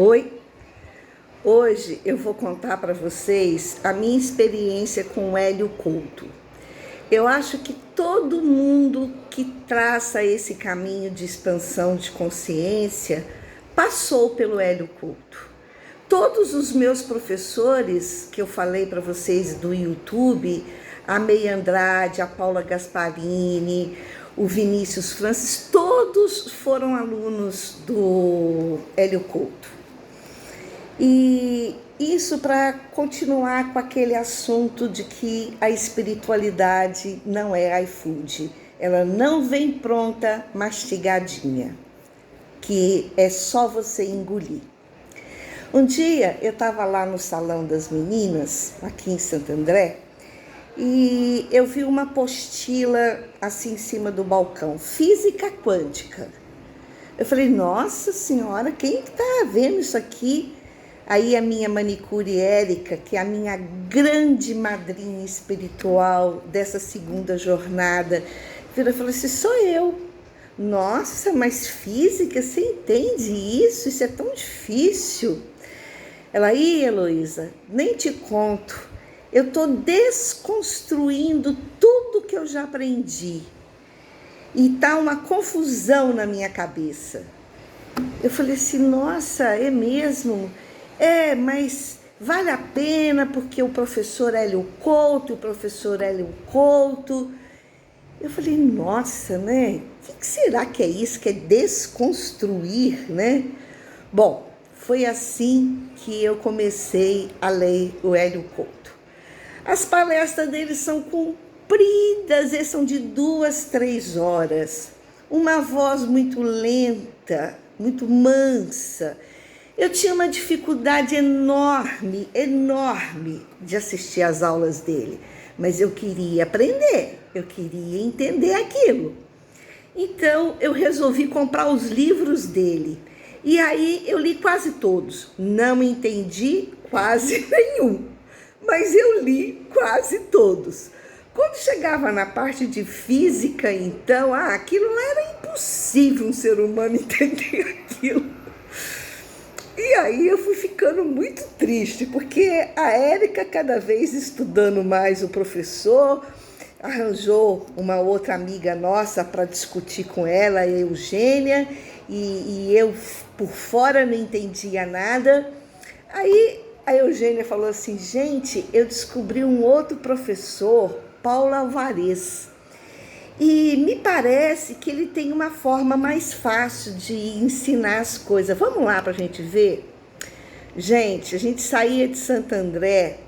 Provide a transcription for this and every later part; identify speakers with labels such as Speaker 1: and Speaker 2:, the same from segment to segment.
Speaker 1: Oi, hoje eu vou contar para vocês a minha experiência com o Hélio Couto. Eu acho que todo mundo que traça esse caminho de expansão de consciência passou pelo Hélio Couto. Todos os meus professores que eu falei para vocês do YouTube, a May Andrade, a Paula Gasparini, o Vinícius Francis, todos foram alunos do Hélio Couto. E isso para continuar com aquele assunto de que a espiritualidade não é iFood. Ela não vem pronta, mastigadinha, que é só você engolir. Um dia eu estava lá no Salão das Meninas, aqui em Santo André, e eu vi uma apostila assim em cima do balcão, Física Quântica. Eu falei, nossa senhora, quem está vendo isso aqui? Aí a minha manicure Érica, que é a minha grande madrinha espiritual dessa segunda jornada, virou e falou assim, sou eu. Nossa, mas física, você entende isso? Isso é tão difícil. Ela, Heloísa, nem te conto. Eu estou desconstruindo tudo que eu já aprendi. E tá uma confusão na minha cabeça. Eu falei assim, nossa, é mesmo? Mas vale a pena porque o professor Hélio Couto, Eu falei, nossa, né? O que será que é isso? Que é desconstruir, né? Bom, foi assim que eu comecei a ler o Hélio Couto. As palestras dele são compridas, eles são de 2, 3 horas. Uma voz muito lenta, muito mansa. Eu tinha uma dificuldade enorme de assistir às aulas dele, mas eu queria aprender, eu queria entender aquilo. Então eu resolvi comprar os livros dele e aí eu li quase todos. Não entendi quase nenhum, mas eu li quase todos. Quando chegava na parte de física, então, aquilo lá era impossível um ser humano entender aquilo. E aí eu fui ficando muito triste, porque a Érica, cada vez estudando mais o professor, arranjou uma outra amiga nossa para discutir com ela, a Eugênia, e eu por fora não entendia nada. Aí a Eugênia falou assim, gente, eu descobri um outro professor, Paulo Alvarez. E me parece que ele tem uma forma mais fácil de ensinar as coisas. Vamos lá para a gente ver? Gente, a gente saía de Santo André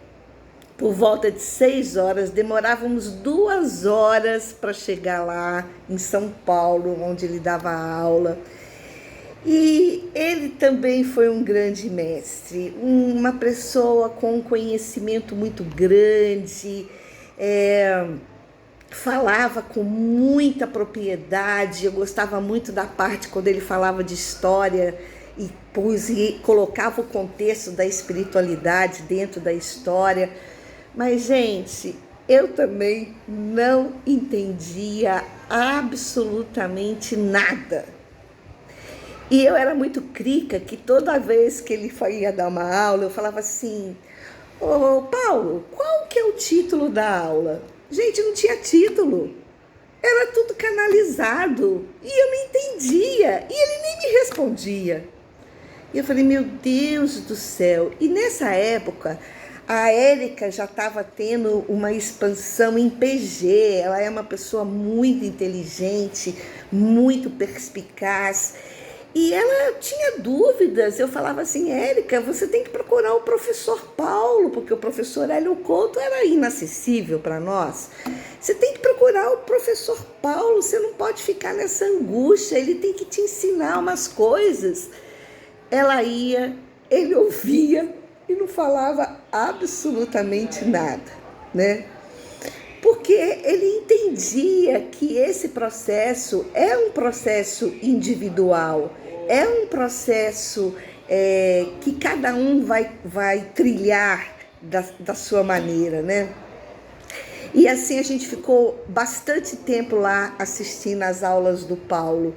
Speaker 1: por volta de 6 horas, demorávamos 2 horas para chegar lá em São Paulo, onde ele dava aula. E ele também foi um grande mestre, uma pessoa com um conhecimento muito grande, falava com muita propriedade. Eu gostava muito da parte quando ele falava de história e colocava o contexto da espiritualidade dentro da história. Mas, gente, eu também não entendia absolutamente nada. E eu era muito crica, que toda vez que ele ia dar uma aula, eu falava assim, ô Paulo, qual que é o título da aula? Gente, não tinha título, era tudo canalizado e eu não entendia e ele nem me respondia. E eu falei, meu Deus do céu. E nessa época, a Érica já estava tendo uma expansão em PG, ela é uma pessoa muito inteligente, muito perspicaz. E ela tinha dúvidas, eu falava assim, Érica, você tem que procurar o professor Paulo, porque o professor Hélio Couto era inacessível para nós. Você tem que procurar o professor Paulo, você não pode ficar nessa angústia, ele tem que te ensinar umas coisas. Ela ia, ele ouvia e não falava absolutamente nada, né? Porque ele entendia que esse processo é um processo individual, é um processo que cada um vai trilhar da sua maneira, né? E assim a gente ficou bastante tempo lá assistindo às aulas do Paulo.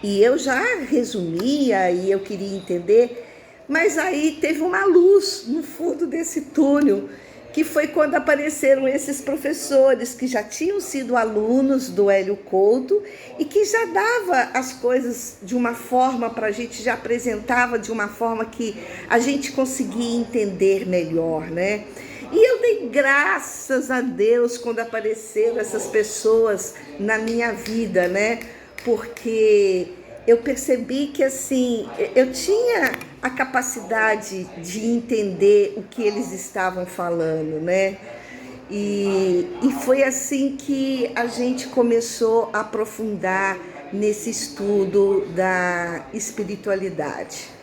Speaker 1: E eu já resumia e eu queria entender, Mas aí teve uma luz no fundo desse túnel, que foi quando apareceram esses professores que já tinham sido alunos do Hélio Couto e que já dava as coisas de uma forma para a gente, já apresentava de uma forma que a gente conseguia entender melhor, né? E eu dei graças a Deus quando apareceram essas pessoas na minha vida, né? Porque eu percebi que assim, eu tinha a capacidade de entender o que eles estavam falando, né? E foi assim que a gente começou a aprofundar nesse estudo da espiritualidade.